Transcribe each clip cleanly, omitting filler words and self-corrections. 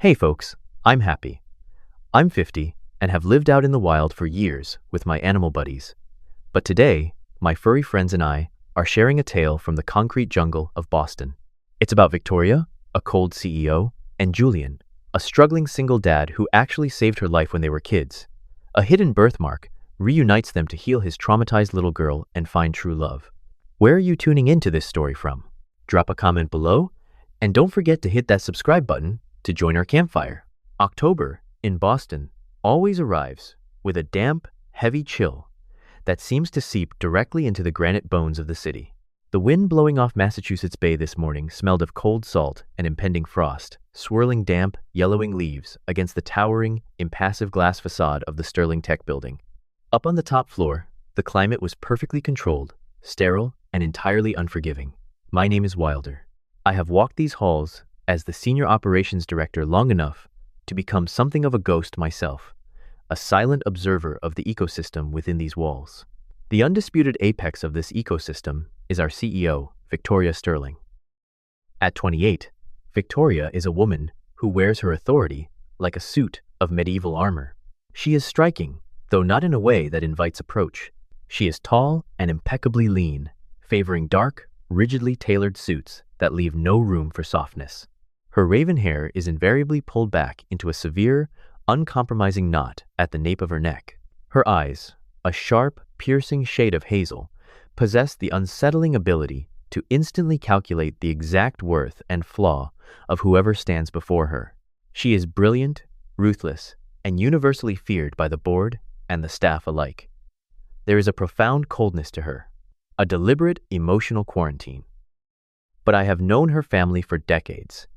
Hey folks, I'm Happy. I'm 50 and have lived out in the wild for years with my animal buddies. But today, my furry friends and I are sharing a tale from the concrete jungle of Boston. It's about Victoria, a cold CEO, and Julian, a struggling single dad who actually saved her life when they were kids. A hidden birthmark reunites them to heal his traumatized little girl and find true love. Where are you tuning into this story from? Drop a comment below, and don't forget to hit that subscribe button to join our campfire. October in Boston always arrives with a damp, heavy chill that seems to seep directly into the granite bones of the city. The wind blowing off Massachusetts Bay this morning smelled of cold salt and impending frost, swirling damp, yellowing leaves against the towering, impassive glass facade of the Sterling Tech building. Up on the top floor, the climate was perfectly controlled, sterile, and entirely unforgiving. My name is Wilder. I have walked these halls as the senior operations director long enough to become something of a ghost myself, a silent observer of the ecosystem within these walls. The undisputed apex of this ecosystem is our CEO, Victoria Sterling. At 28, Victoria is a woman who wears her authority like a suit of medieval armor. She is striking, though not in a way that invites approach. She is tall and impeccably lean, favoring dark, rigidly tailored suits that leave no room for softness. Her raven hair is invariably pulled back into a severe, uncompromising knot at the nape of her neck. Her eyes, a sharp, piercing shade of hazel, possess the unsettling ability to instantly calculate the exact worth and flaw of whoever stands before her. She is brilliant, ruthless, and universally feared by the board and the staff alike. There is a profound coldness to her, a deliberate emotional quarantine. But I have known her family for decades,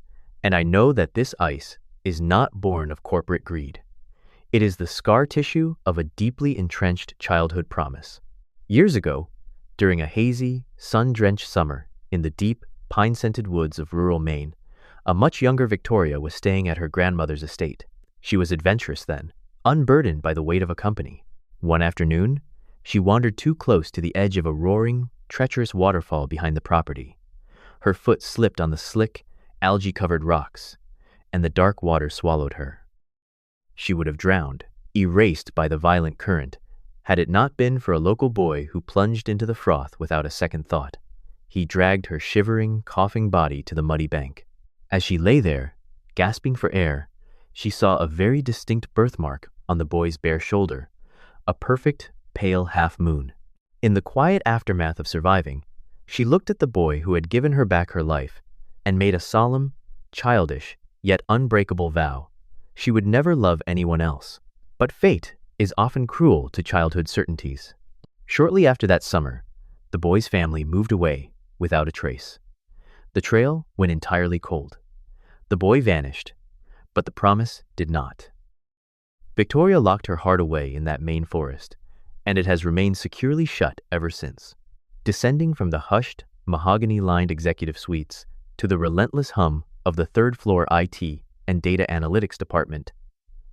and I know that this ice is not born of corporate greed. It is the scar tissue of a deeply entrenched childhood promise. Years ago, during a hazy, sun-drenched summer in the deep, pine-scented woods of rural Maine, a much younger Victoria was staying at her grandmother's estate. She was adventurous then, unburdened by the weight of a company. One afternoon, she wandered too close to the edge of a roaring, treacherous waterfall behind the property. Her foot slipped on the slick, algae-covered rocks, and the dark water swallowed her. She would have drowned, erased by the violent current, had it not been for a local boy who plunged into the froth without a second thought. He dragged her shivering, coughing body to the muddy bank. As she lay there, gasping for air, she saw a very distinct birthmark on the boy's bare shoulder, a perfect, pale half-moon. In the quiet aftermath of surviving, she looked at the boy who had given her back her life and made a solemn, childish, yet unbreakable vow. She would never love anyone else. But fate is often cruel to childhood certainties. Shortly after that summer, the boy's family moved away without a trace. The trail went entirely cold. The boy vanished, but the promise did not. Victoria locked her heart away in that Maine forest, and it has remained securely shut ever since. Descending from the hushed, mahogany-lined executive suites to the relentless hum of the third-floor IT and data analytics department,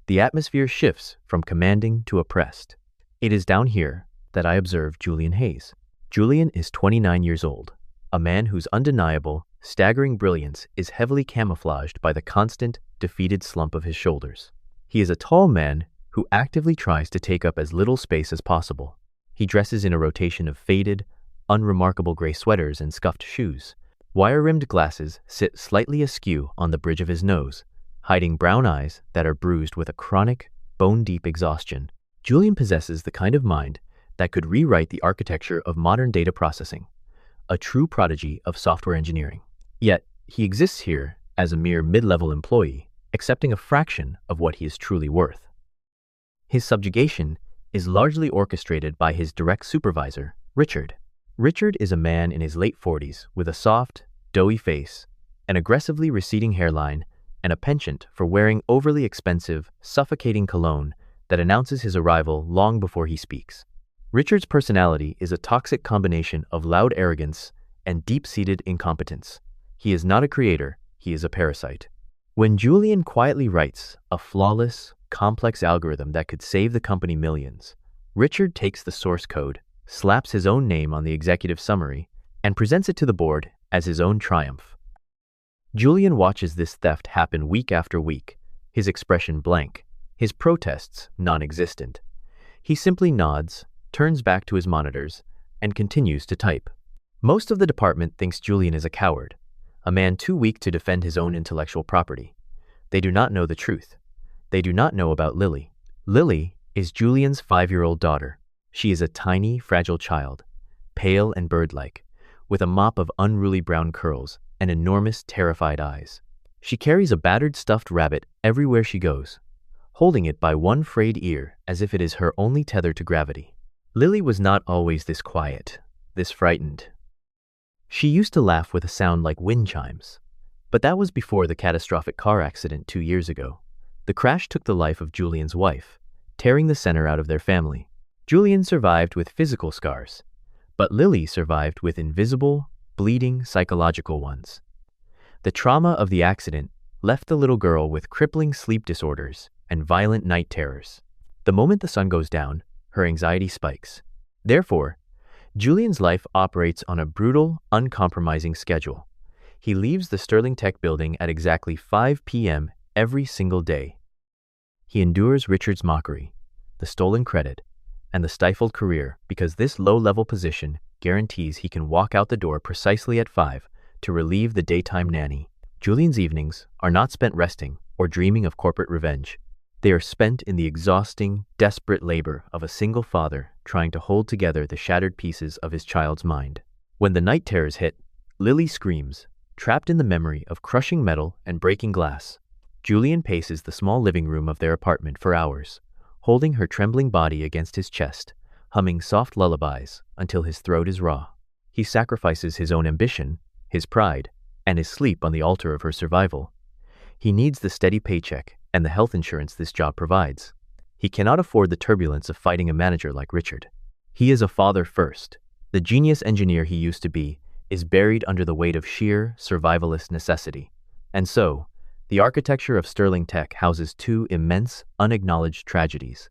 the atmosphere shifts from commanding to oppressed. It is down here that I observe Julian Hayes. Julian is 29 years old, a man whose undeniable, staggering brilliance is heavily camouflaged by the constant, defeated slump of his shoulders. He is a tall man who actively tries to take up as little space as possible. He dresses in a rotation of faded, unremarkable gray sweaters and scuffed shoes. Wire-rimmed glasses sit slightly askew on the bridge of his nose, hiding brown eyes that are bruised with a chronic, bone-deep exhaustion. Julian possesses the kind of mind that could rewrite the architecture of modern data processing, a true prodigy of software engineering. Yet, he exists here as a mere mid-level employee, accepting a fraction of what he is truly worth. His subjugation is largely orchestrated by his direct supervisor, Richard. Richard is a man in his late 40s with a soft, doughy face, an aggressively receding hairline, and a penchant for wearing overly expensive, suffocating cologne that announces his arrival long before he speaks. Richard's personality is a toxic combination of loud arrogance and deep-seated incompetence. He is not a creator, he is a parasite. When Julian quietly writes a flawless, complex algorithm that could save the company millions, Richard takes the source code, slaps his own name on the executive summary, and presents it to the board as his own triumph. Julian watches this theft happen week after week, his expression blank, his protests non-existent. He simply nods, turns back to his monitors, and continues to type. Most of the department thinks Julian is a coward, a man too weak to defend his own intellectual property. They do not know the truth. They do not know about Lily. Lily is Julian's 5-year-old daughter. She is a tiny, fragile child, pale and bird-like, with a mop of unruly brown curls and enormous, terrified eyes. She carries a battered stuffed rabbit everywhere she goes, holding it by one frayed ear as if it is her only tether to gravity. Lily was not always this quiet, this frightened. She used to laugh with a sound like wind chimes. But that was before the catastrophic car accident 2 years ago. The crash took the life of Julian's wife, tearing the center out of their family. Julian survived with physical scars, but Lily survived with invisible, bleeding psychological ones. The trauma of the accident left the little girl with crippling sleep disorders and violent night terrors. The moment the sun goes down, her anxiety spikes. Therefore, Julian's life operates on a brutal, uncompromising schedule. He leaves the Sterling Tech building at exactly 5 p.m. every single day. He endures Richard's mockery, the stolen credit, and the stifled career because this low-level position guarantees he can walk out the door precisely at 5 to relieve the daytime nanny. Julian's evenings are not spent resting or dreaming of corporate revenge. They are spent in the exhausting, desperate labor of a single father trying to hold together the shattered pieces of his child's mind. When the night terrors hit, Lily screams, trapped in the memory of crushing metal and breaking glass. Julian paces the small living room of their apartment for hours, holding her trembling body against his chest, humming soft lullabies until his throat is raw. He sacrifices his own ambition, his pride, and his sleep on the altar of her survival. He needs the steady paycheck and the health insurance this job provides. He cannot afford the turbulence of fighting a manager like Richard. He is a father first. The genius engineer he used to be is buried under the weight of sheer survivalist necessity. And so, the architecture of Sterling Tech houses 2 immense, unacknowledged tragedies.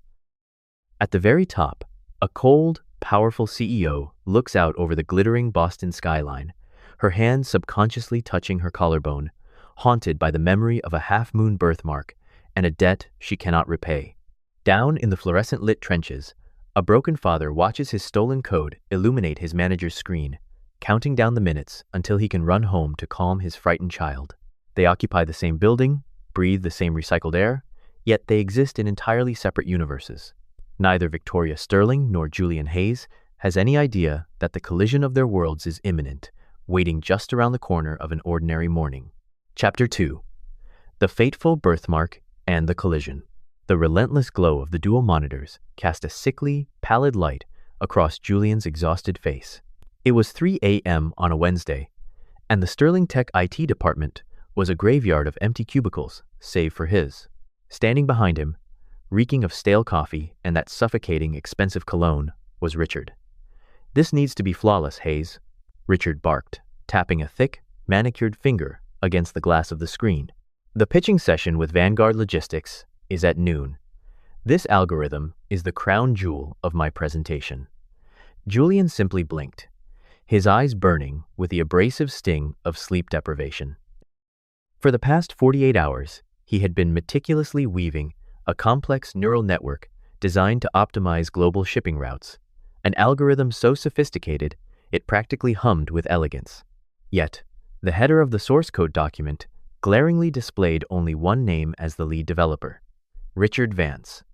At the very top, a cold, powerful CEO looks out over the glittering Boston skyline, her hand subconsciously touching her collarbone, haunted by the memory of a half-moon birthmark and a debt she cannot repay. Down in the fluorescent-lit trenches, a broken father watches his stolen code illuminate his manager's screen, counting down the minutes until he can run home to calm his frightened child. They occupy the same building, breathe the same recycled air, yet they exist in entirely separate universes. Neither Victoria Sterling nor Julian Hayes has any idea that the collision of their worlds is imminent, waiting just around the corner of an ordinary morning. Chapter 2. The Fateful Birthmark and the Collision. The relentless glow of the dual monitors cast a sickly, pallid light across Julian's exhausted face. It was 3 a.m. on a Wednesday, and the Sterling Tech IT department was a graveyard of empty cubicles, save for his. Standing behind him, reeking of stale coffee and that suffocating, expensive cologne, was Richard. "This needs to be flawless, Hayes," Richard barked, tapping a thick, manicured finger against the glass of the screen. "The pitching session with Vanguard Logistics is at noon. This algorithm is the crown jewel of my presentation." Julian simply blinked, his eyes burning with the abrasive sting of sleep deprivation. For the past 48 hours, he had been meticulously weaving a complex neural network designed to optimize global shipping routes, an algorithm so sophisticated it practically hummed with elegance. Yet, the header of the source code document glaringly displayed only one name as the lead developer: Richard Vance.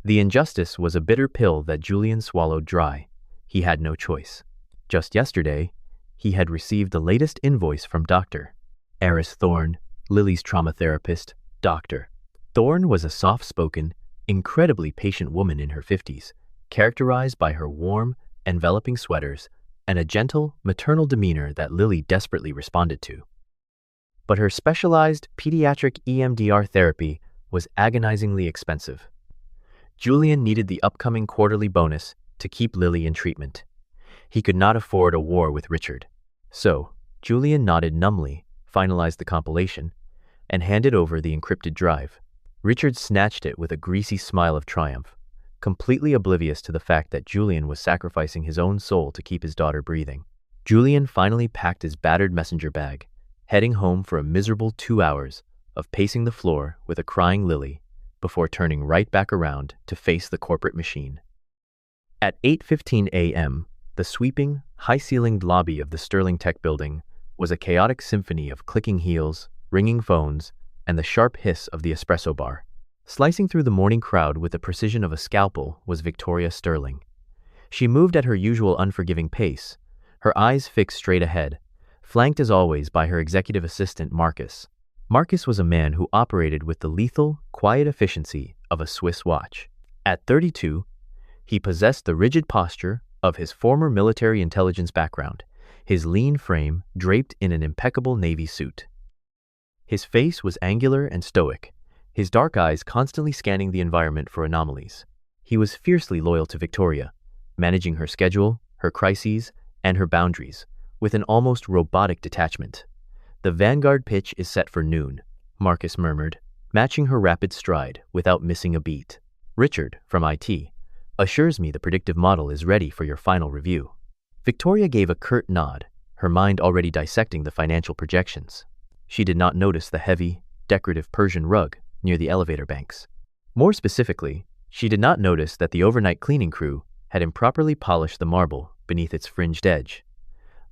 The injustice was a bitter pill that Julian swallowed dry. He had no choice. Just yesterday, he had received the latest invoice from Dr. Eris Thorne, Lily's trauma therapist. Dr. Thorne was a soft-spoken, incredibly patient woman in her 50s, characterized by her warm, enveloping sweaters and a gentle, maternal demeanor that Lily desperately responded to. But her specialized pediatric EMDR therapy was agonizingly expensive. Julian needed the upcoming quarterly bonus to keep Lily in treatment. He could not afford a war with Richard. So, Julian nodded numbly, finalized the compilation, and handed over the encrypted drive. Richard snatched it with a greasy smile of triumph, completely oblivious to the fact that Julian was sacrificing his own soul to keep his daughter breathing. Julian finally packed his battered messenger bag, heading home for a miserable 2 hours of pacing the floor with a crying Lily before turning right back around to face the corporate machine. At 8:15 a.m., the sweeping, high-ceilinged lobby of the Sterling Tech building was a chaotic symphony of clicking heels, ringing phones, and the sharp hiss of the espresso bar. Slicing through the morning crowd with the precision of a scalpel was Victoria Sterling. She moved at her usual unforgiving pace, her eyes fixed straight ahead, flanked as always by her executive assistant Marcus. Marcus was a man who operated with the lethal, quiet efficiency of a Swiss watch. At 32, he possessed the rigid posture of his former military intelligence background, his lean frame draped in an impeccable navy suit. His face was angular and stoic, his dark eyes constantly scanning the environment for anomalies. He was fiercely loyal to Victoria, managing her schedule, her crises, and her boundaries, with an almost robotic detachment. "The vanguard pitch is set for noon," Marcus murmured, matching her rapid stride without missing a beat. "Richard, from IT, assures me the predictive model is ready for your final review." Victoria gave a curt nod, her mind already dissecting the financial projections. She did not notice the heavy, decorative Persian rug near the elevator banks. More specifically, she did not notice that the overnight cleaning crew had improperly polished the marble beneath its fringed edge,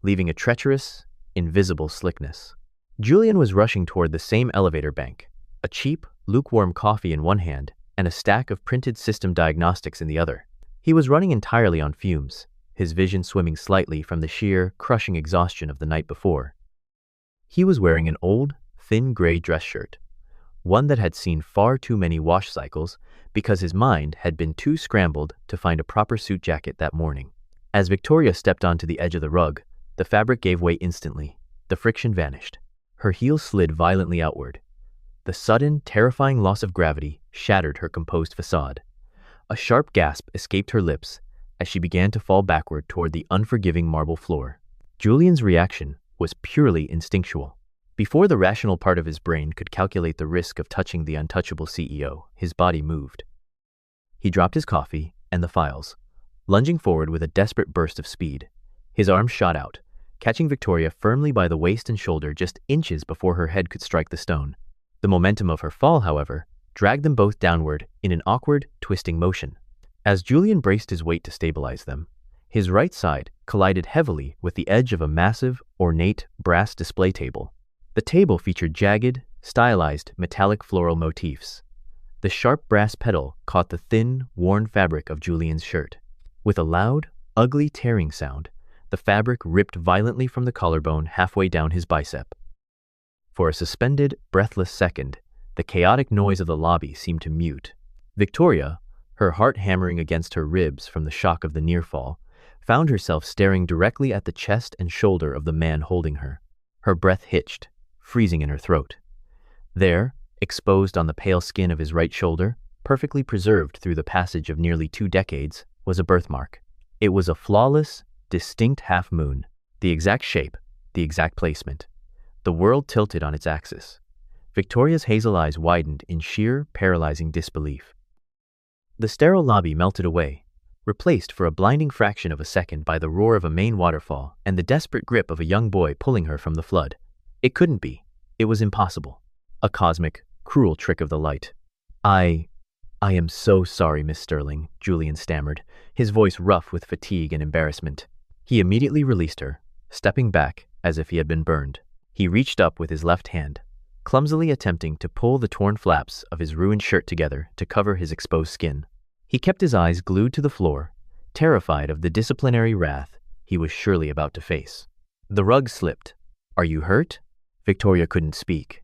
leaving a treacherous, invisible slickness. Julian was rushing toward the same elevator bank, a cheap, lukewarm coffee in one hand and a stack of printed system diagnostics in the other. He was running entirely on fumes, his vision swimming slightly from the sheer, crushing exhaustion of the night before. He was wearing an old, thin gray dress shirt, one that had seen far too many wash cycles because his mind had been too scrambled to find a proper suit jacket that morning. As Victoria stepped onto the edge of the rug, the fabric gave way instantly. The friction vanished. Her heels slid violently outward. The sudden, terrifying loss of gravity shattered her composed facade. A sharp gasp escaped her lips as she began to fall backward toward the unforgiving marble floor. Julian's reaction was purely instinctual. Before the rational part of his brain could calculate the risk of touching the untouchable CEO, his body moved. He dropped his coffee and the files, lunging forward with a desperate burst of speed. His arms shot out, catching Victoria firmly by the waist and shoulder just inches before her head could strike the stone. The momentum of her fall, however, dragged them both downward in an awkward, twisting motion. As Julian braced his weight to stabilize them, his right side collided heavily with the edge of a massive, ornate brass display table. The table featured jagged, stylized, metallic floral motifs. The sharp brass pedal caught the thin, worn fabric of Julian's shirt. With a loud, ugly tearing sound, the fabric ripped violently from the collarbone halfway down his bicep. For a suspended, breathless second, the chaotic noise of the lobby seemed to mute. Victoria, her heart hammering against her ribs from the shock of the near fall, found herself staring directly at the chest and shoulder of the man holding her. Her breath hitched, freezing in her throat. There, exposed on the pale skin of his right shoulder, perfectly preserved through the passage of nearly 2 decades, was a birthmark. It was a flawless, distinct half-moon, the exact shape, the exact placement. The world tilted on its axis. Victoria's hazel eyes widened in sheer, paralyzing disbelief. The sterile lobby melted away, replaced for a blinding fraction of a second by the roar of a main waterfall and the desperate grip of a young boy pulling her from the flood. It couldn't be. It was impossible. A cosmic, cruel trick of the light. I am so sorry, Miss Sterling," Julian stammered, his voice rough with fatigue and embarrassment. He immediately released her, stepping back as if he had been burned. He reached up with his left hand, clumsily attempting to pull the torn flaps of his ruined shirt together to cover his exposed skin. He kept his eyes glued to the floor, terrified of the disciplinary wrath he was surely about to face. The rug slipped. "Are you hurt?" Victoria couldn't speak.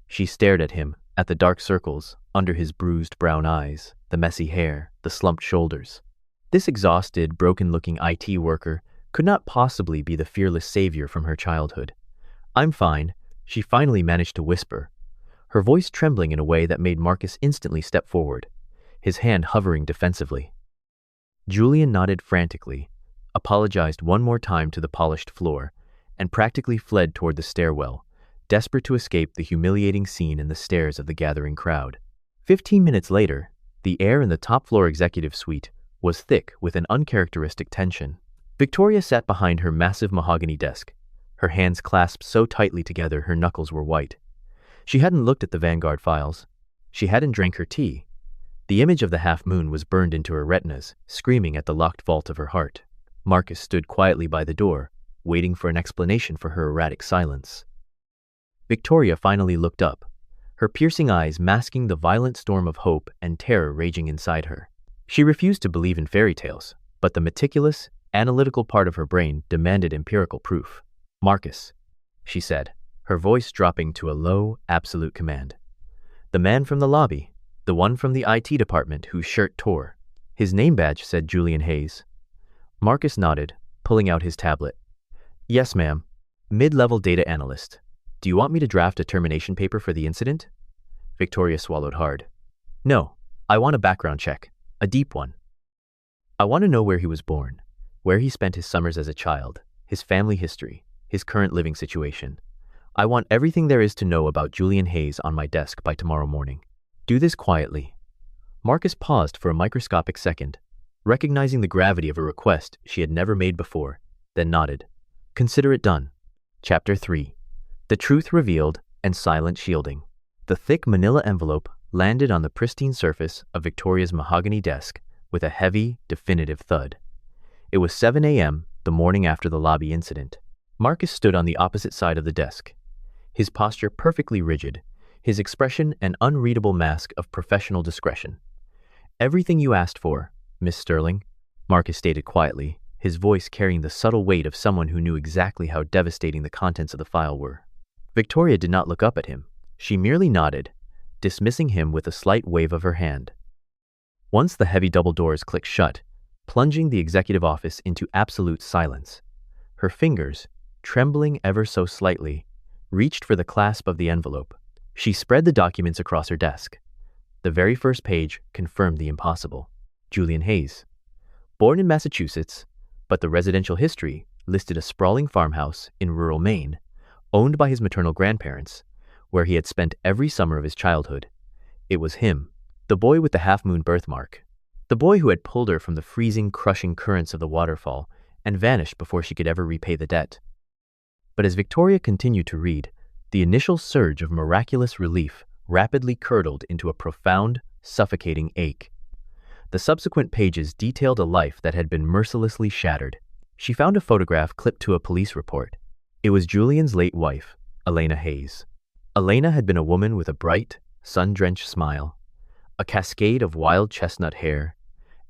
She stared at him, at the dark circles under his bruised brown eyes, the messy hair, the slumped shoulders. This exhausted, broken-looking IT worker could not possibly be the fearless savior from her childhood. "I'm fine," she finally managed to whisper, her voice trembling in a way that made Marcus instantly step forward, his hand hovering defensively. Julian nodded frantically, apologized one more time to the polished floor, and practically fled toward the stairwell, desperate to escape the humiliating scene in the stares of the gathering crowd. 15 minutes later, the air in the top-floor executive suite was thick with an uncharacteristic tension. Victoria sat behind her massive mahogany desk, her hands clasped so tightly together her knuckles were white. She hadn't looked at the Vanguard files. She hadn't drank her tea. The image of the half-moon was burned into her retinas, screaming at the locked vault of her heart. Marcus stood quietly by the door, waiting for an explanation for her erratic silence. Victoria finally looked up, her piercing eyes masking the violent storm of hope and terror raging inside her. She refused to believe in fairy tales, but the meticulous, analytical part of her brain demanded empirical proof. "Marcus," she said, her voice dropping to a low, absolute command. "The man from the lobby, the one from the IT department whose shirt tore." His name badge said Julian Hayes. Marcus nodded, pulling out his tablet. "Yes, ma'am. Mid-level data analyst. Do you want me to draft a termination paper for the incident?" Victoria swallowed hard. "No, I want a background check, a deep one. I want to know where he was born, where he spent his summers as a child, his family history, his current living situation. I want everything there is to know about Julian Hayes on my desk by tomorrow morning. Do this quietly." Marcus paused for a microscopic second, recognizing the gravity of a request she had never made before, then nodded. "Consider it done." Chapter 3. The Truth Revealed and Silent Shielding. The thick manila envelope landed on the pristine surface of Victoria's mahogany desk with a heavy, definitive thud. It was 7 a.m., the morning after the lobby incident. Marcus stood on the opposite side of the desk, his posture perfectly rigid, his expression an unreadable mask of professional discretion. "Everything you asked for, Miss Sterling," Marcus stated quietly, his voice carrying the subtle weight of someone who knew exactly how devastating the contents of the file were. Victoria did not look up at him. She merely nodded, dismissing him with a slight wave of her hand. Once the heavy double doors clicked shut, plunging the executive office into absolute silence, her fingers, trembling ever so slightly, reached for the clasp of the envelope. She spread the documents across her desk. The very first page confirmed the impossible. Julian Hayes. Born in Massachusetts, but the residential history listed a sprawling farmhouse in rural Maine, owned by his maternal grandparents, where he had spent every summer of his childhood. It was him, the boy with the half-moon birthmark, the boy who had pulled her from the freezing, crushing currents of the waterfall and vanished before she could ever repay the debt. But as Victoria continued to read, the initial surge of miraculous relief rapidly curdled into a profound, suffocating ache. The subsequent pages detailed a life that had been mercilessly shattered. She found a photograph clipped to a police report. It was Julian's late wife, Elena Hayes. Elena had been a woman with a bright, sun-drenched smile, a cascade of wild chestnut hair,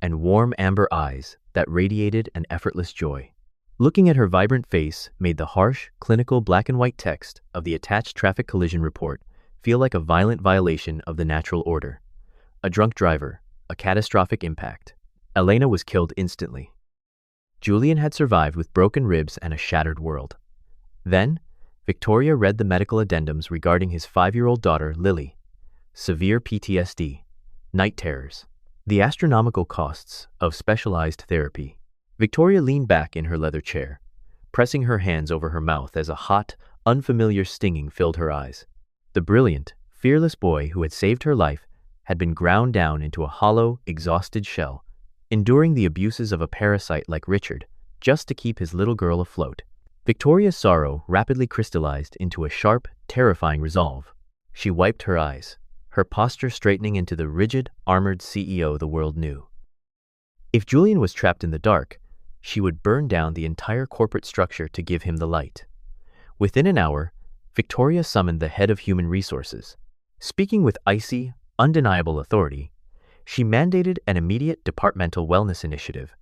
and warm amber eyes that radiated an effortless joy. Looking at her vibrant face made the harsh, clinical black-and-white text of the attached traffic collision report feel like a violent violation of the natural order. A drunk driver, a catastrophic impact. Elena was killed instantly. Julian had survived with broken ribs and a shattered world. Then, Victoria read the medical addendums regarding his 5-year-old daughter, Lily. Severe PTSD, night terrors, the astronomical costs of specialized therapy. Victoria leaned back in her leather chair, pressing her hands over her mouth as a hot, unfamiliar stinging filled her eyes. The brilliant, fearless boy who had saved her life had been ground down into a hollow, exhausted shell, enduring the abuses of a parasite like Richard, just to keep his little girl afloat. Victoria's sorrow rapidly crystallized into a sharp, terrifying resolve. She wiped her eyes, her posture straightening into the rigid, armored CEO the world knew. If Julian was trapped in the dark, she would burn down the entire corporate structure to give him the light. Within an hour, Victoria summoned the head of human resources. Speaking with icy, undeniable authority, she mandated an immediate departmental wellness initiative,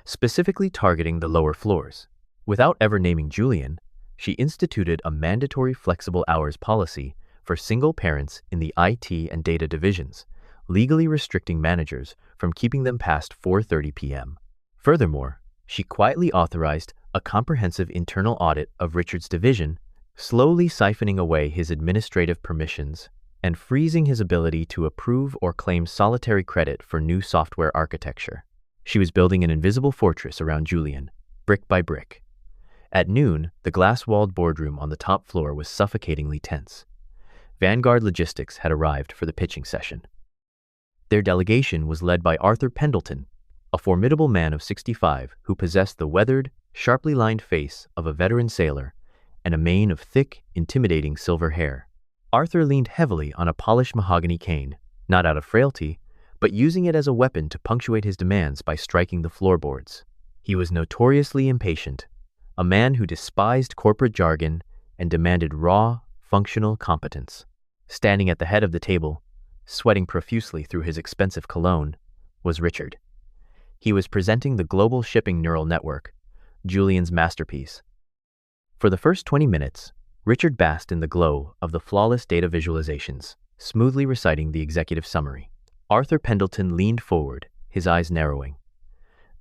specifically targeting the lower floors. Without ever naming Julian, she instituted a mandatory flexible hours policy for single parents in the IT and data divisions, legally restricting managers from keeping them past 4:30 p.m. Furthermore, she quietly authorized a comprehensive internal audit of Richard's division, slowly siphoning away his administrative permissions and freezing his ability to approve or claim solitary credit for new software architecture. She was building an invisible fortress around Julian, brick by brick. At noon, the glass-walled boardroom on the top floor was suffocatingly tense. Vanguard Logistics had arrived for the pitching session. Their delegation was led by Arthur Pendleton, a formidable man of 65 who possessed the weathered, sharply lined face of a veteran sailor and a mane of thick, intimidating silver hair. Arthur leaned heavily on a polished mahogany cane, not out of frailty, but using it as a weapon to punctuate his demands by striking the floorboards. He was notoriously impatient, a man who despised corporate jargon and demanded raw, functional competence. Standing at the head of the table, sweating profusely through his expensive cologne, was Richard. He was presenting the global shipping neural network, Julian's masterpiece. For the first 20 minutes, Richard basked in the glow of the flawless data visualizations, smoothly reciting the executive summary. Arthur Pendleton leaned forward, his eyes narrowing.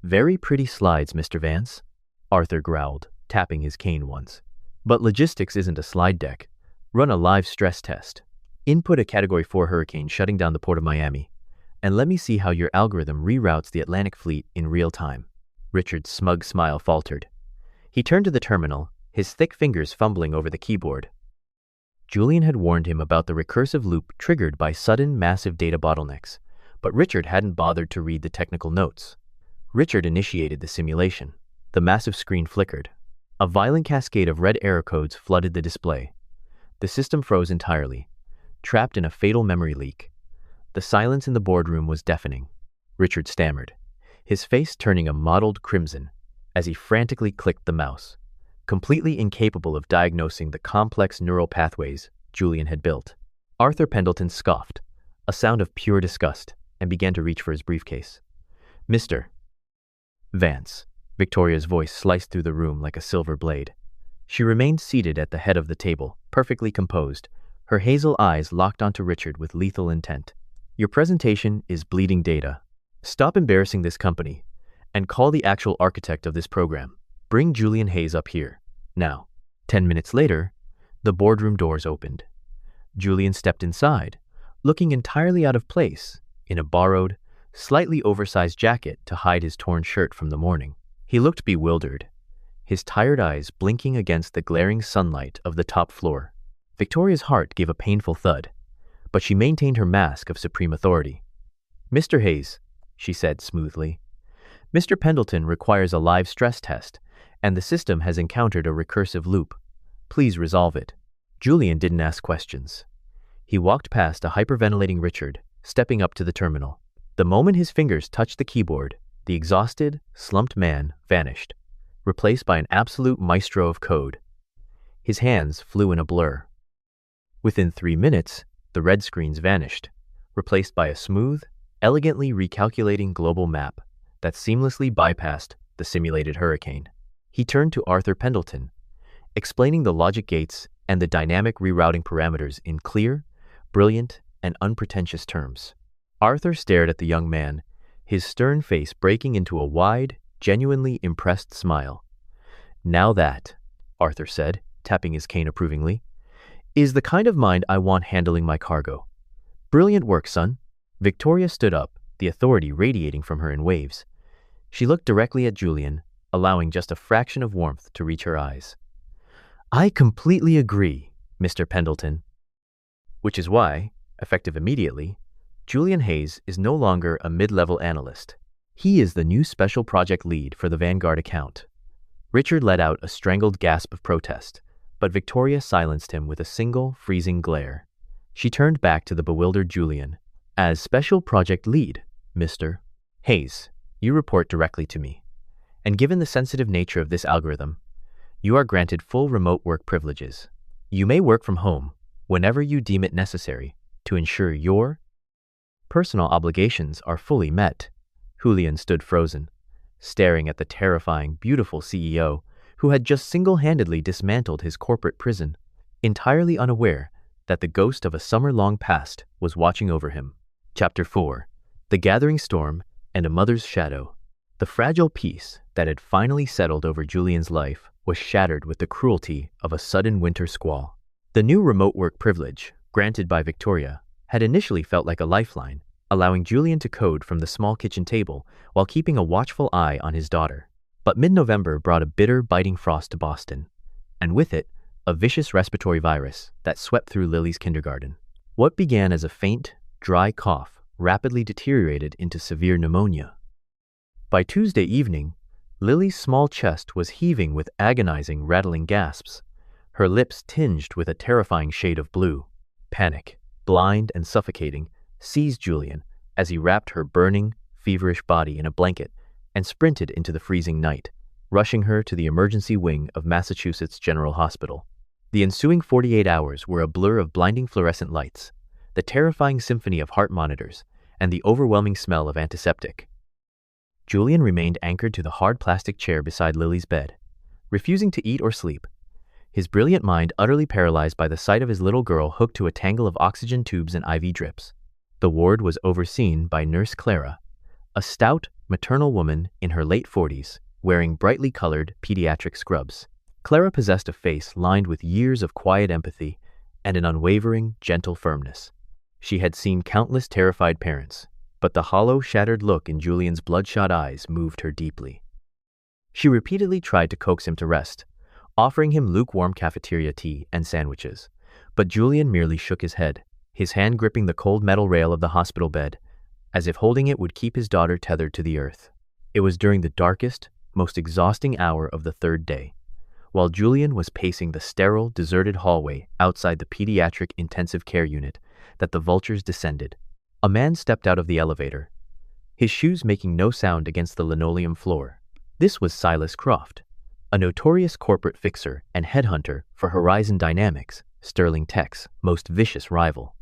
"Very pretty slides, Mr. Vance," Arthur growled, tapping his cane once. "But logistics isn't a slide deck. Run a live stress test. Input a Category 4 hurricane shutting down the port of Miami, and let me see how your algorithm reroutes the Atlantic fleet in real time." Richard's smug smile faltered. He turned to the terminal, his thick fingers fumbling over the keyboard. Julian had warned him about the recursive loop triggered by sudden, massive data bottlenecks, but Richard hadn't bothered to read the technical notes. Richard initiated the simulation. The massive screen flickered. A violent cascade of red error codes flooded the display. The system froze entirely, trapped in a fatal memory leak. The silence in the boardroom was deafening. Richard stammered, his face turning a mottled crimson as he frantically clicked the mouse, completely incapable of diagnosing the complex neural pathways Julian had built. Arthur Pendleton scoffed, a sound of pure disgust, and began to reach for his briefcase. "Mr. Vance," Victoria's voice sliced through the room like a silver blade. She remained seated at the head of the table, perfectly composed, her hazel eyes locked onto Richard with lethal intent. "Your presentation is bleeding data. Stop embarrassing this company, and call the actual architect of this program. Bring Julian Hayes up here, now." 10 minutes later, the boardroom doors opened. Julian stepped inside, looking entirely out of place, in a borrowed, slightly oversized jacket to hide his torn shirt from the morning. He looked bewildered, his tired eyes blinking against the glaring sunlight of the top floor. Victoria's heart gave a painful thud, but she maintained her mask of supreme authority. "Mr. Hayes," she said smoothly, "Mr. Pendleton requires a live stress test, and the system has encountered a recursive loop. Please resolve it." Julian didn't ask questions. He walked past a hyperventilating Richard, stepping up to the terminal. The moment his fingers touched the keyboard, the exhausted, slumped man vanished, replaced by an absolute maestro of code. His hands flew in a blur. Within 3 minutes, the red screens vanished, replaced by a smooth, elegantly recalculating global map that seamlessly bypassed the simulated hurricane. He turned to Arthur Pendleton, explaining the logic gates and the dynamic rerouting parameters in clear, brilliant, and unpretentious terms. Arthur stared at the young man, his stern face breaking into a wide, genuinely impressed smile. "Now that," Arthur said, tapping his cane approvingly, "is the kind of mind I want handling my cargo. Brilliant work, son." Victoria stood up, the authority radiating from her in waves. She looked directly at Julian, allowing just a fraction of warmth to reach her eyes. "I completely agree, Mr. Pendleton." Which is why, effective immediately, Julian Hayes is no longer a mid-level analyst. He is the new special project lead for the Vanguard account. Richard let out a strangled gasp of protest, but Victoria silenced him with a single, freezing glare. She turned back to the bewildered Julian. "As special project lead, Mr. Hayes, you report directly to me. And given the sensitive nature of this algorithm, you are granted full remote work privileges. You may work from home whenever you deem it necessary to ensure your personal obligations are fully met." Julian stood frozen, staring at the terrifying, beautiful CEO who had just single-handedly dismantled his corporate prison, entirely unaware that the ghost of a summer-long past was watching over him. Chapter 4. The Gathering Storm and a Mother's Shadow. The fragile peace that had finally settled over Julian's life was shattered with the cruelty of a sudden winter squall. The new remote work privilege, granted by Victoria, had initially felt like a lifeline, allowing Julian to code from the small kitchen table while keeping a watchful eye on his daughter. But mid-November brought a bitter, biting frost to Boston, and with it, a vicious respiratory virus that swept through Lily's kindergarten. What began as a faint, dry cough rapidly deteriorated into severe pneumonia. By Tuesday evening, Lily's small chest was heaving with agonizing, rattling gasps, her lips tinged with a terrifying shade of blue. Panic, blind and suffocating, seized Julian as he wrapped her burning, feverish body in a blanket and sprinted into the freezing night, rushing her to the emergency wing of Massachusetts General Hospital. The ensuing 48 hours were a blur of blinding fluorescent lights, the terrifying symphony of heart monitors, and the overwhelming smell of antiseptic. Julian remained anchored to the hard plastic chair beside Lily's bed, refusing to eat or sleep, his brilliant mind utterly paralyzed by the sight of his little girl hooked to a tangle of oxygen tubes and IV drips. The ward was overseen by Nurse Clara, a stout, maternal woman in her late 40s, wearing brightly colored pediatric scrubs. Clara possessed a face lined with years of quiet empathy and an unwavering, gentle firmness. She had seen countless terrified parents, but the hollow, shattered look in Julian's bloodshot eyes moved her deeply. She repeatedly tried to coax him to rest, offering him lukewarm cafeteria tea and sandwiches, but Julian merely shook his head, his hand gripping the cold metal rail of the hospital bed, as if holding it would keep his daughter tethered to the earth. It was during the darkest, most exhausting hour of the third day, while Julian was pacing the sterile, deserted hallway outside the pediatric intensive care unit, that the vultures descended. A man stepped out of the elevator, his shoes making no sound against the linoleum floor. This was Silas Croft, a notorious corporate fixer and headhunter for Horizon Dynamics, Sterling Tech's most vicious rival.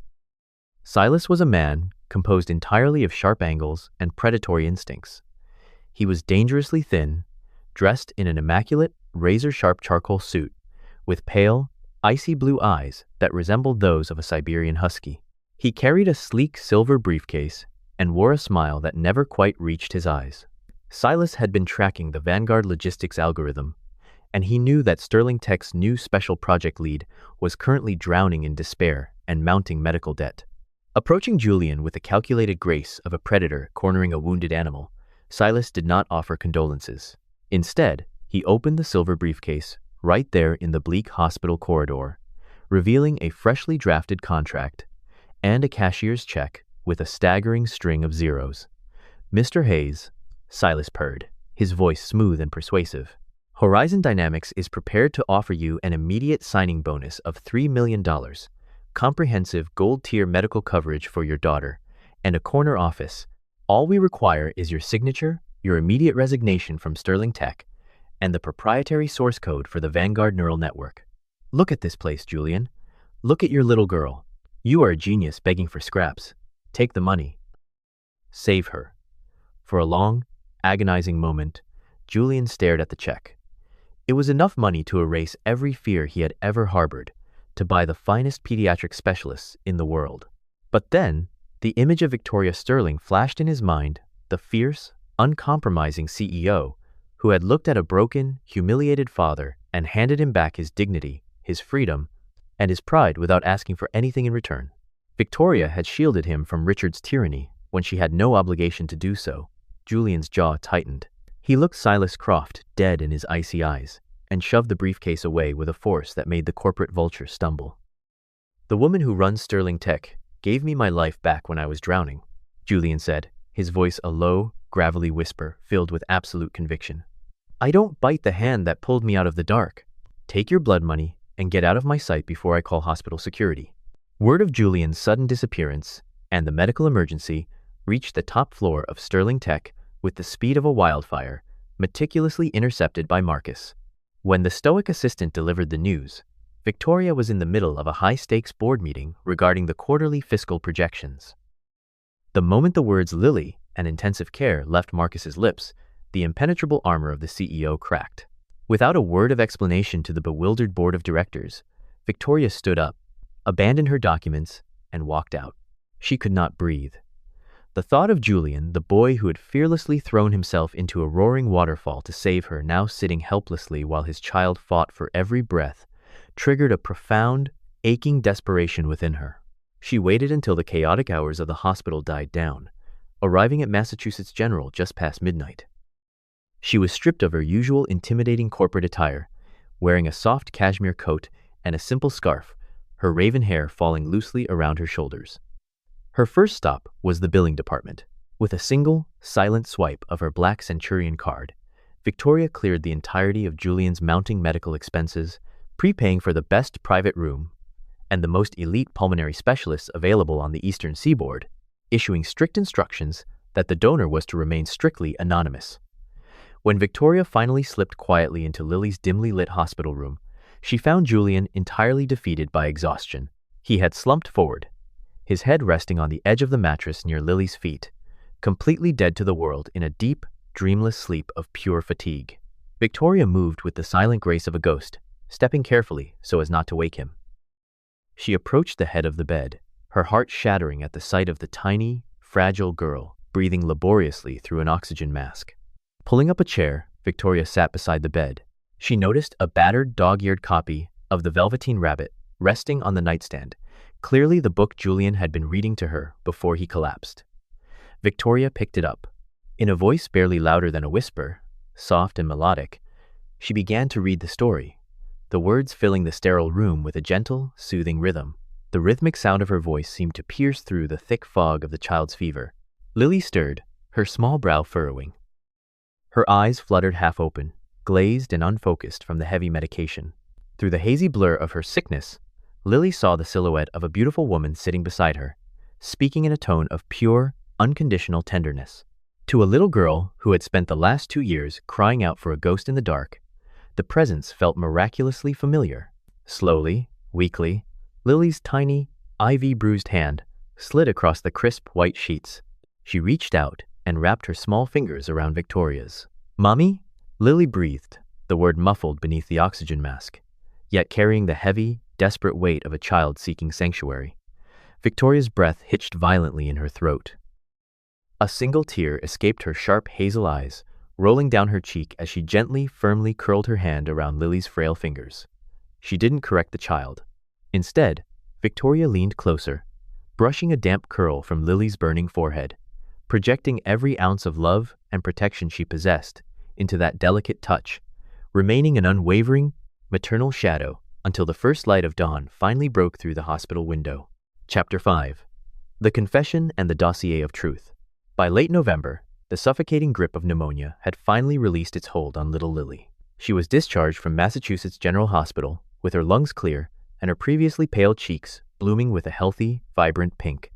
Silas was a man composed entirely of sharp angles and predatory instincts. He was dangerously thin, dressed in an immaculate, razor-sharp charcoal suit, with pale, icy blue eyes that resembled those of a Siberian husky. He carried a sleek silver briefcase and wore a smile that never quite reached his eyes. Silas had been tracking the Vanguard logistics algorithm, and he knew that Sterling Tech's new special project lead was currently drowning in despair and mounting medical debt. Approaching Julian with the calculated grace of a predator cornering a wounded animal, Silas did not offer condolences. Instead, he opened the silver briefcase right there in the bleak hospital corridor, revealing a freshly drafted contract and a cashier's check with a staggering string of zeros. "Mr. Hayes," Silas purred, his voice smooth and persuasive, "Horizon Dynamics is prepared to offer you an immediate signing bonus of $3 million, comprehensive gold-tier medical coverage for your daughter, and a corner office. All we require is your signature, your immediate resignation from Sterling Tech, and the proprietary source code for the Vanguard neural network. Look at this place, Julian. Look at your little girl. You are a genius begging for scraps. Take the money. Save her." For a long, agonizing moment, Julian stared at the check. It was enough money to erase every fear he had ever harbored, to buy the finest pediatric specialists in the world. But then, the image of Victoria Sterling flashed in his mind, the fierce, uncompromising CEO who had looked at a broken, humiliated father and handed him back his dignity, his freedom, and his pride without asking for anything in return. Victoria had shielded him from Richard's tyranny when she had no obligation to do so. Julian's jaw tightened. He looked Silas Croft dead in his icy eyes and shoved the briefcase away with a force that made the corporate vulture stumble. "The woman who runs Sterling Tech gave me my life back when I was drowning," Julian said, his voice a low, gravelly whisper filled with absolute conviction. "I don't bite the hand that pulled me out of the dark. Take your blood money and get out of my sight before I call hospital security." Word of Julian's sudden disappearance and the medical emergency reached the top floor of Sterling Tech with the speed of a wildfire, meticulously intercepted by Marcus. When the stoic assistant delivered the news, Victoria was in the middle of a high-stakes board meeting regarding the quarterly fiscal projections. The moment the words Lily and intensive care left Marcus's lips, the impenetrable armor of the CEO cracked. Without a word of explanation to the bewildered board of directors, Victoria stood up, abandoned her documents, and walked out. She could not breathe. The thought of Julian, the boy who had fearlessly thrown himself into a roaring waterfall to save her, now sitting helplessly while his child fought for every breath, triggered a profound, aching desperation within her. She waited until the chaotic hours of the hospital died down, arriving at Massachusetts General just past midnight. She was stripped of her usual intimidating corporate attire, wearing a soft cashmere coat and a simple scarf, her raven hair falling loosely around her shoulders. Her first stop was the billing department. With a single, silent swipe of her Black Centurion card, Victoria cleared the entirety of Julian's mounting medical expenses, prepaying for the best private room, and the most elite pulmonary specialists available on the eastern seaboard, issuing strict instructions that the donor was to remain strictly anonymous. When Victoria finally slipped quietly into Lily's dimly lit hospital room, she found Julian entirely defeated by exhaustion. He had slumped forward, his head resting on the edge of the mattress near Lily's feet, completely dead to the world in a deep, dreamless sleep of pure fatigue. Victoria moved with the silent grace of a ghost, stepping carefully so as not to wake him. She approached the head of the bed, her heart shattering at the sight of the tiny, fragile girl breathing laboriously through an oxygen mask. Pulling up a chair, Victoria sat beside the bed. She noticed a battered, dog-eared copy of The Velveteen Rabbit resting on the nightstand, clearly the book Julian had been reading to her before he collapsed. Victoria picked it up. In a voice barely louder than a whisper, soft and melodic, she began to read the story, the words filling the sterile room with a gentle, soothing rhythm. The rhythmic sound of her voice seemed to pierce through the thick fog of the child's fever. Lily stirred, her small brow furrowing. Her eyes fluttered half open, glazed and unfocused from the heavy medication. Through the hazy blur of her sickness, Lily saw the silhouette of a beautiful woman sitting beside her, speaking in a tone of pure, unconditional tenderness. To a little girl who had spent the last 2 years crying out for a ghost in the dark, the presence felt miraculously familiar. Slowly, weakly, Lily's tiny, ivy-bruised hand slid across the crisp white sheets. She reached out and wrapped her small fingers around Victoria's. "Mommy?" Lily breathed, the word muffled beneath the oxygen mask, yet carrying the heavy, desperate weight of a child seeking sanctuary. Victoria's breath hitched violently in her throat. A single tear escaped her sharp hazel eyes, rolling down her cheek as she gently, firmly curled her hand around Lily's frail fingers. She didn't correct the child. Instead, Victoria leaned closer, brushing a damp curl from Lily's burning forehead, projecting every ounce of love and protection she possessed into that delicate touch, remaining an unwavering, maternal shadow until the first light of dawn finally broke through the hospital window. Chapter 5. The Confession and the Dossier of Truth. By late November, the suffocating grip of pneumonia had finally released its hold on little Lily. She was discharged from Massachusetts General Hospital with her lungs clear and her previously pale cheeks blooming with a healthy, vibrant pink.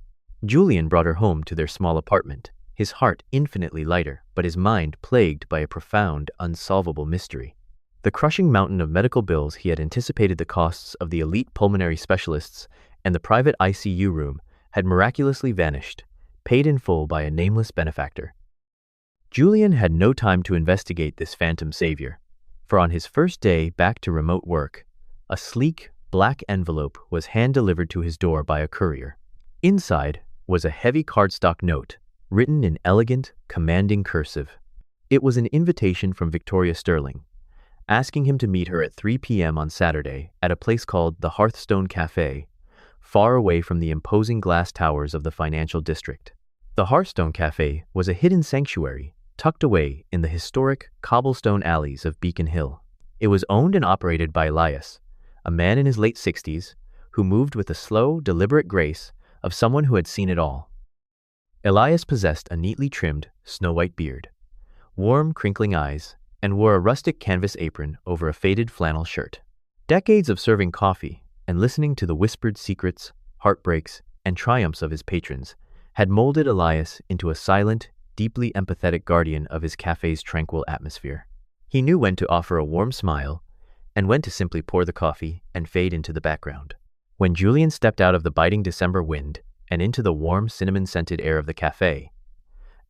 Julian brought her home to their small apartment, his heart infinitely lighter, but his mind plagued by a profound, unsolvable mystery. The crushing mountain of medical bills he had anticipated the costs of the elite pulmonary specialists and the private ICU room had miraculously vanished, paid in full by a nameless benefactor. Julian had no time to investigate this phantom savior, for on his first day back to remote work, a sleek, black envelope was hand-delivered to his door by a courier. Inside was a heavy cardstock note, written in elegant, commanding cursive. It was an invitation from Victoria Sterling, asking him to meet her at 3 p.m. on Saturday at a place called the Hearthstone Cafe, far away from the imposing glass towers of the financial district. The Hearthstone Cafe was a hidden sanctuary tucked away in the historic cobblestone alleys of Beacon Hill. It was owned and operated by Elias, a man in his late 60s who moved with the slow, deliberate grace of someone who had seen it all. Elias possessed a neatly trimmed, snow-white beard, warm, crinkling eyes, and wore a rustic canvas apron over a faded flannel shirt. Decades of serving coffee and listening to the whispered secrets, heartbreaks, and triumphs of his patrons had molded Elias into a silent, deeply empathetic guardian of his cafe's tranquil atmosphere. He knew when to offer a warm smile and when to simply pour the coffee and fade into the background. When Julian stepped out of the biting December wind and into the warm, cinnamon-scented air of the cafe,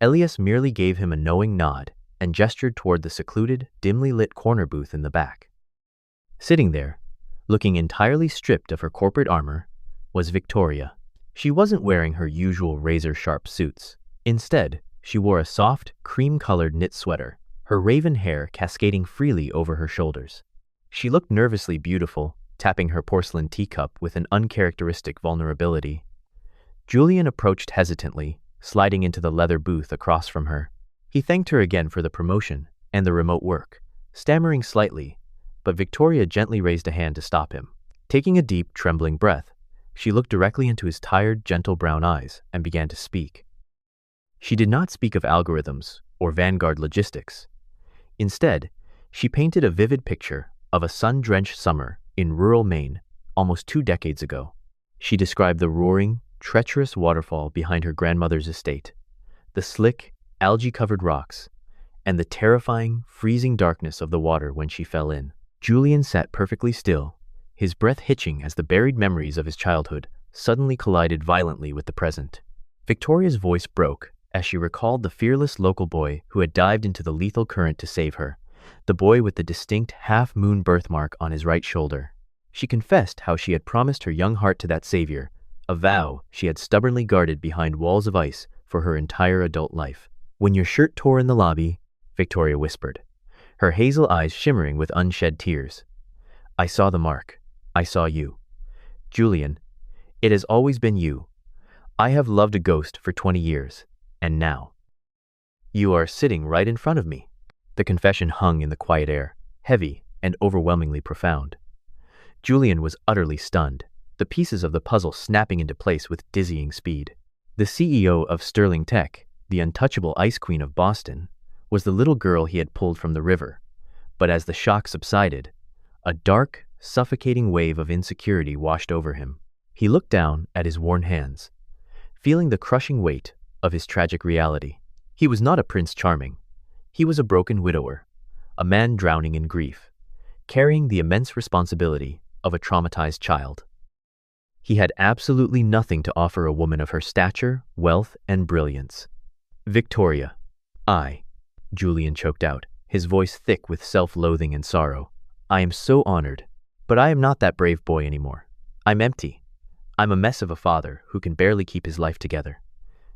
Elias merely gave him a knowing nod and gestured toward the secluded, dimly lit corner booth in the back. Sitting there, looking entirely stripped of her corporate armor, was Victoria. She wasn't wearing her usual razor-sharp suits. Instead, she wore a soft, cream-colored knit sweater, her raven hair cascading freely over her shoulders. She looked nervously beautiful, tapping her porcelain teacup with an uncharacteristic vulnerability. Julian approached hesitantly, sliding into the leather booth across from her. He thanked her again for the promotion and the remote work, stammering slightly, but Victoria gently raised a hand to stop him. Taking a deep, trembling breath, she looked directly into his tired, gentle brown eyes and began to speak. She did not speak of algorithms or vanguard logistics. Instead, she painted a vivid picture of a sun-drenched summer in rural Maine almost 2 decades ago. She described the roaring, treacherous waterfall behind her grandmother's estate, the slick, algae-covered rocks, and the terrifying, freezing darkness of the water when she fell in. Julian sat perfectly still, his breath hitching as the buried memories of his childhood suddenly collided violently with the present. Victoria's voice broke as she recalled the fearless local boy who had dived into the lethal current to save her, the boy with the distinct half-moon birthmark on his right shoulder. She confessed how she had promised her young heart to that savior, a vow she had stubbornly guarded behind walls of ice for her entire adult life. "When your shirt tore in the lobby," Victoria whispered, her hazel eyes shimmering with unshed tears, "I saw the mark. I saw you. Julian, it has always been you. I have loved a ghost for 20 years, and now you are sitting right in front of me." The confession hung in the quiet air, heavy and overwhelmingly profound. Julian was utterly stunned, the pieces of the puzzle snapping into place with dizzying speed. The CEO of Sterling Tech, the untouchable ice queen of Boston, was the little girl he had pulled from the river. But as the shock subsided, a dark, suffocating wave of insecurity washed over him. He looked down at his worn hands, feeling the crushing weight of his tragic reality. He was not a Prince Charming. He was a broken widower, a man drowning in grief, carrying the immense responsibility of a traumatized child. He had absolutely nothing to offer a woman of her stature, wealth, and brilliance. "Victoria, Julian choked out, his voice thick with self-loathing and sorrow. "I am so honored, but I am not that brave boy anymore. I'm empty. I'm a mess of a father who can barely keep his life together.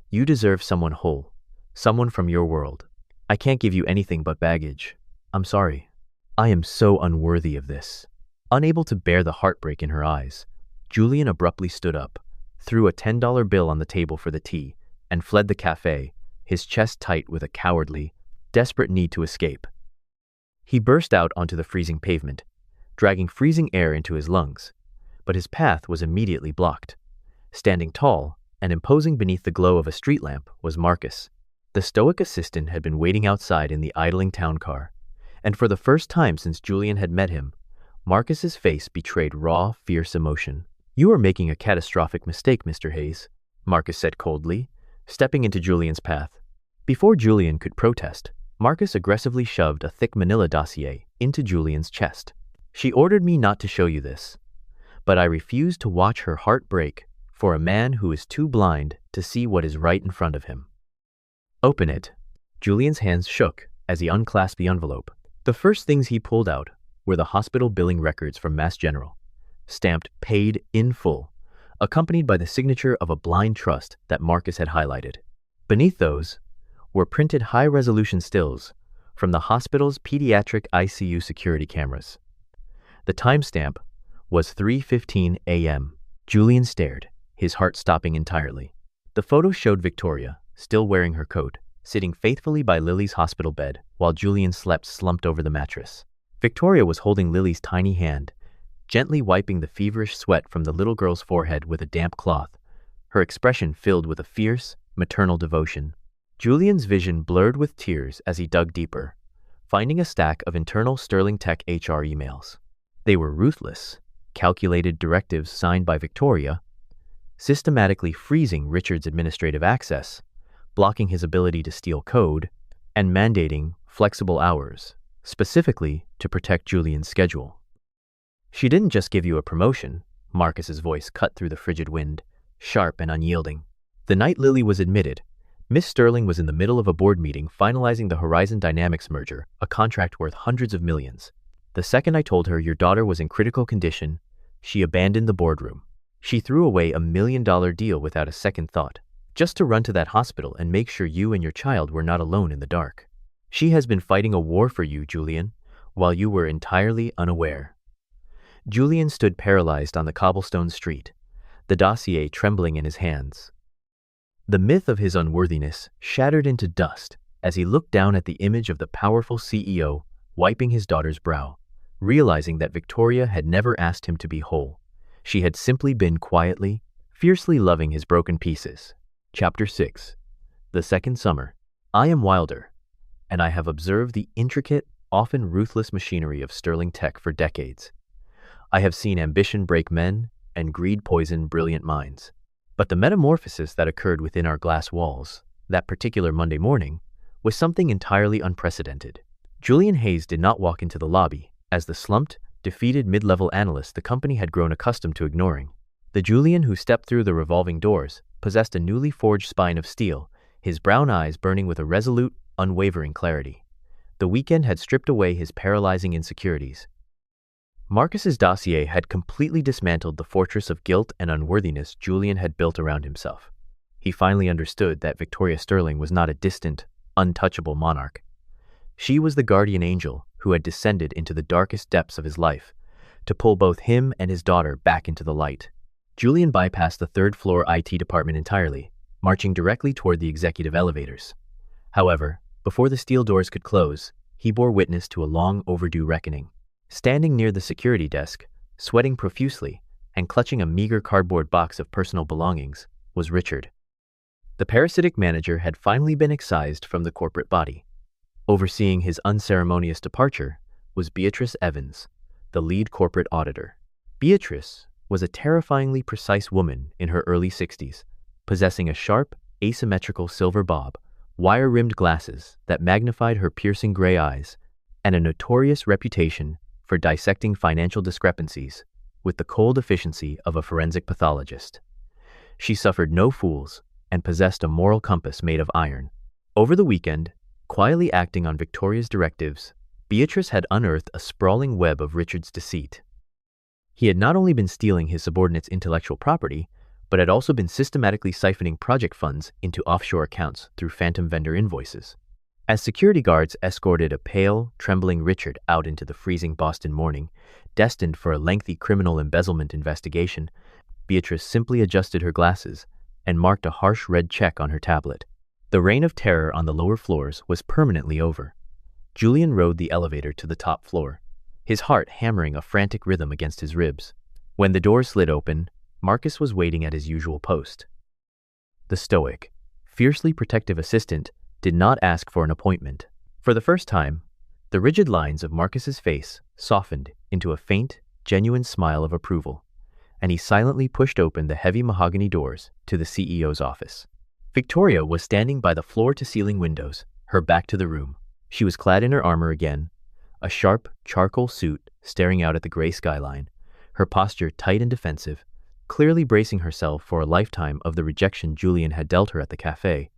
You deserve someone whole, someone from your world. I can't give you anything but baggage. I'm sorry. I am so unworthy of this." Unable to bear the heartbreak in her eyes, Julian abruptly stood up, threw a $10 bill on the table for the tea, and fled the cafe, his chest tight with a cowardly, desperate need to escape. He burst out onto the freezing pavement, dragging freezing air into his lungs, but his path was immediately blocked. Standing tall and imposing beneath the glow of a street lamp was Marcus. The stoic assistant had been waiting outside in the idling town car, and for the first time since Julian had met him, Marcus's face betrayed raw, fierce emotion. "You are making a catastrophic mistake, Mr. Hayes," Marcus said coldly, stepping into Julian's path. Before Julian could protest, Marcus aggressively shoved a thick manila dossier into Julian's chest. "She ordered me not to show you this, but I refuse to watch her heart break for a man who is too blind to see what is right in front of him." "Open it." Julian's hands shook as he unclasped the envelope. The first things he pulled out were the hospital billing records from Mass General, stamped "paid in full," accompanied by the signature of a blind trust that Marcus had highlighted. Beneath those were printed high-resolution stills from the hospital's pediatric ICU security cameras. The timestamp was 3:15 a.m. Julian stared, his heart stopping entirely. The photo showed Victoria, still wearing her coat, sitting faithfully by Lily's hospital bed while Julian slept slumped over the mattress. Victoria was holding Lily's tiny hand, gently wiping the feverish sweat from the little girl's forehead with a damp cloth, her expression filled with a fierce, maternal devotion. Julian's vision blurred with tears as he dug deeper, finding a stack of internal Sterling Tech HR emails. They were ruthless, calculated directives signed by Victoria, systematically freezing Richard's administrative access, blocking his ability to steal code, and mandating flexible hours, specifically to protect Julian's schedule. "She didn't just give you a promotion," Marcus's voice cut through the frigid wind, sharp and unyielding. "The night Lily was admitted, Miss Sterling was in the middle of a board meeting finalizing the Horizon Dynamics merger, a contract worth hundreds of millions. The second I told her your daughter was in critical condition, she abandoned the boardroom. She threw away $1 million deal without a second thought, just to run to that hospital and make sure you and your child were not alone in the dark. She has been fighting a war for you, Julian, while you were entirely unaware." Julian stood paralyzed on the cobblestone street, the dossier trembling in his hands. The myth of his unworthiness shattered into dust as he looked down at the image of the powerful CEO wiping his daughter's brow, realizing that Victoria had never asked him to be whole. She had simply been quietly, fiercely loving his broken pieces. Chapter 6. The Second Summer. "I am Wilder, and I have observed the intricate, often ruthless machinery of Sterling Tech for decades. I have seen ambition break men and greed poison brilliant minds. But the metamorphosis that occurred within our glass walls, that particular Monday morning, was something entirely unprecedented. Julian Hayes did not walk into the lobby as the slumped, defeated mid-level analyst the company had grown accustomed to ignoring. The Julian who stepped through the revolving doors possessed a newly forged spine of steel, his brown eyes burning with a resolute, unwavering clarity. The weekend had stripped away his paralyzing insecurities. Marcus's dossier had completely dismantled the fortress of guilt and unworthiness Julian had built around himself. He finally understood that Victoria Sterling was not a distant, untouchable monarch. She was the guardian angel who had descended into the darkest depths of his life to pull both him and his daughter back into the light. Julian bypassed the third-floor IT department entirely, marching directly toward the executive elevators. However, before the steel doors could close, he bore witness to a long overdue reckoning. Standing near the security desk, sweating profusely and clutching a meager cardboard box of personal belongings, was Richard. The parasitic manager had finally been excised from the corporate body. Overseeing his unceremonious departure was Beatrice Evans, the lead corporate auditor. Beatrice was a terrifyingly precise woman in her early 60s, possessing a sharp, asymmetrical silver bob, wire-rimmed glasses that magnified her piercing gray eyes, and a notorious reputation for dissecting financial discrepancies with the cold efficiency of a forensic pathologist. She suffered no fools and possessed a moral compass made of iron. Over the weekend, quietly acting on Victoria's directives, Beatrice had unearthed a sprawling web of Richard's deceit. He had not only been stealing his subordinates' intellectual property, but had also been systematically siphoning project funds into offshore accounts through phantom vendor invoices. As security guards escorted a pale, trembling Richard out into the freezing Boston morning, destined for a lengthy criminal embezzlement investigation, Beatrice simply adjusted her glasses and marked a harsh red check on her tablet. The reign of terror on the lower floors was permanently over. Julian rode the elevator to the top floor, his heart hammering a frantic rhythm against his ribs. When the door slid open, Marcus was waiting at his usual post. The stoic, fiercely protective assistant did not ask for an appointment. For the first time, the rigid lines of Marcus's face softened into a faint, genuine smile of approval, and he silently pushed open the heavy mahogany doors to the CEO's office. Victoria was standing by the floor-to-ceiling windows, her back to the room. She was clad in her armor again, a sharp, charcoal suit staring out at the gray skyline, her posture tight and defensive, clearly bracing herself for a lifetime of the rejection Julian had dealt her at the cafe.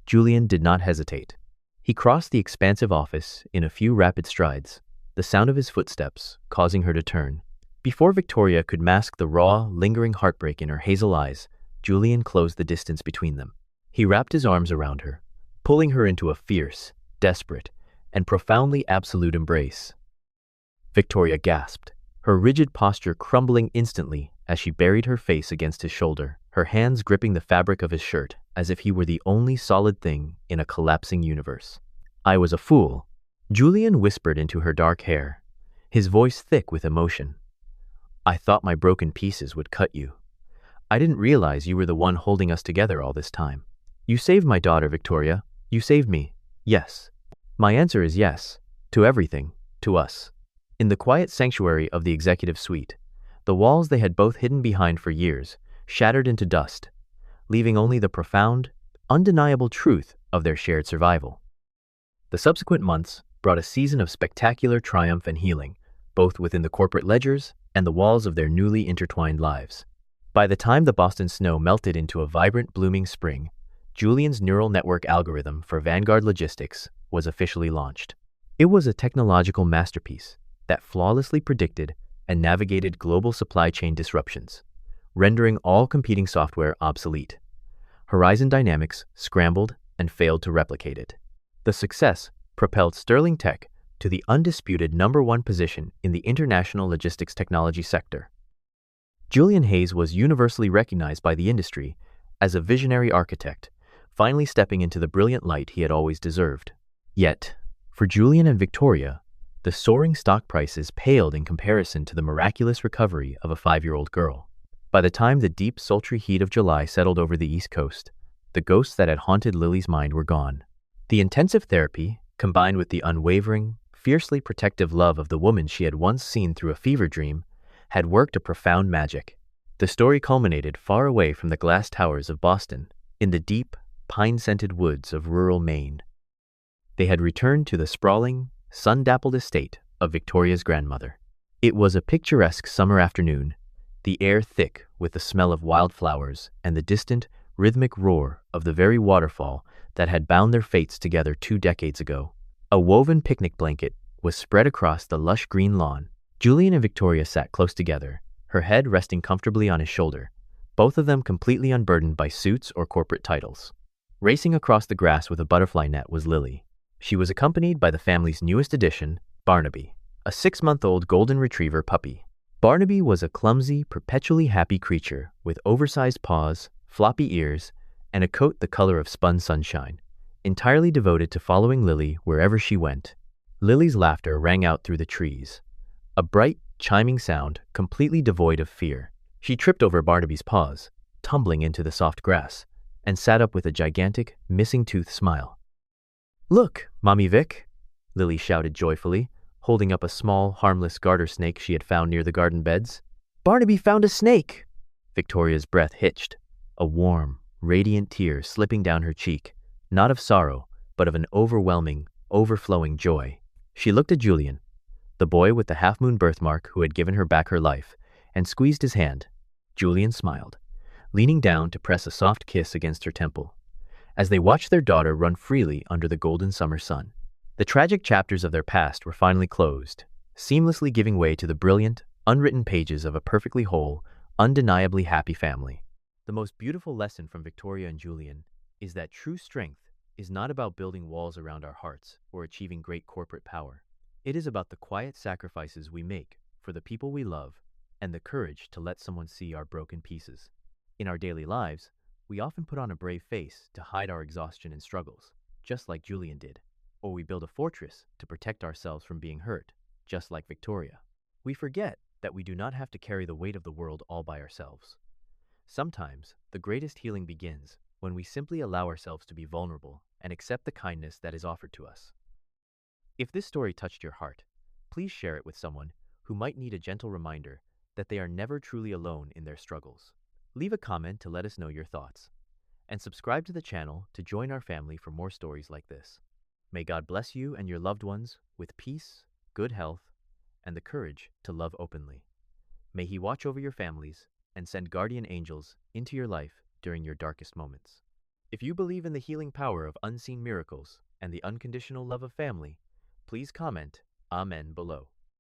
Julian did not hesitate. He crossed the expansive office in a few rapid strides, the sound of his footsteps causing her to turn. Before Victoria could mask the raw, lingering heartbreak in her hazel eyes, Julian closed the distance between them. He wrapped his arms around her, pulling her into a fierce, desperate, and profoundly absolute embrace. Victoria gasped, her rigid posture crumbling instantly as she buried her face against his shoulder, her hands gripping the fabric of his shirt as if he were the only solid thing in a collapsing universe. "I was a fool," Julian whispered into her dark hair, his voice thick with emotion. "I thought my broken pieces would cut you. I didn't realize you were the one holding us together all this time. You saved my daughter, Victoria. You saved me. Yes. My answer is yes. To everything. To us." In the quiet sanctuary of the executive suite, the walls they had both hidden behind for years shattered into dust, leaving only the profound, undeniable truth of their shared survival. The subsequent months brought a season of spectacular triumph and healing, both within the corporate ledgers and the walls of their newly intertwined lives. By the time the Boston snow melted into a vibrant, blooming spring, Julian's neural network algorithm for Vanguard Logistics was officially launched. It was a technological masterpiece that flawlessly predicted and navigated global supply chain disruptions, rendering all competing software obsolete. Horizon Dynamics scrambled and failed to replicate it. The success propelled Sterling Tech to the undisputed #1 position in the international logistics technology sector. Julian Hayes was universally recognized by the industry as a visionary architect, finally stepping into the brilliant light he had always deserved. Yet, for Julian and Victoria, the soaring stock prices paled in comparison to the miraculous recovery of a 5-year-old girl. By the time the deep, sultry heat of July settled over the East Coast, the ghosts that had haunted Lily's mind were gone. The intensive therapy, combined with the unwavering, fiercely protective love of the woman she had once seen through a fever dream, had worked a profound magic. The story culminated far away from the glass towers of Boston, in the deep, pine-scented woods of rural Maine. They had returned to the sprawling, sun-dappled estate of Victoria's grandmother. It was a picturesque summer afternoon, the air thick with the smell of wildflowers and the distant, rhythmic roar of the very waterfall that had bound their fates together 2 decades ago. A woven picnic blanket was spread across the lush green lawn. Julian and Victoria sat close together, her head resting comfortably on his shoulder, both of them completely unburdened by suits or corporate titles. Racing across the grass with a butterfly net was Lily. She was accompanied by the family's newest addition, Barnaby, a 6-month-old golden retriever puppy. Barnaby was a clumsy, perpetually happy creature with oversized paws, floppy ears, and a coat the color of spun sunshine, entirely devoted to following Lily wherever she went. Lily's laughter rang out through the trees, a bright, chiming sound completely devoid of fear. She tripped over Barnaby's paws, tumbling into the soft grass, and sat up with a gigantic, missing-tooth smile. "Look, Mommy Vic," Lily shouted joyfully, holding up a small, harmless garter snake she had found near the garden beds. "Barnaby found a snake!" Victoria's breath hitched, a warm, radiant tear slipping down her cheek, not of sorrow, but of an overwhelming, overflowing joy. She looked at Julian, the boy with the half-moon birthmark who had given her back her life, and squeezed his hand. Julian smiled, leaning down to press a soft kiss against her temple, as they watched their daughter run freely under the golden summer sun. The tragic chapters of their past were finally closed, seamlessly giving way to the brilliant, unwritten pages of a perfectly whole, undeniably happy family. The most beautiful lesson from Victoria and Julian is that true strength is not about building walls around our hearts or achieving great corporate power. It is about the quiet sacrifices we make for the people we love and the courage to let someone see our broken pieces. In our daily lives, we often put on a brave face to hide our exhaustion and struggles, just like Julian did. Or we build a fortress to protect ourselves from being hurt, just like Victoria. We forget that we do not have to carry the weight of the world all by ourselves. Sometimes, the greatest healing begins when we simply allow ourselves to be vulnerable and accept the kindness that is offered to us. If this story touched your heart, please share it with someone who might need a gentle reminder that they are never truly alone in their struggles. Leave a comment to let us know your thoughts, and subscribe to the channel to join our family for more stories like this. May God bless you and your loved ones with peace, good health, and the courage to love openly. May He watch over your families and send guardian angels into your life during your darkest moments. If you believe in the healing power of unseen miracles and the unconditional love of family, please comment Amen below.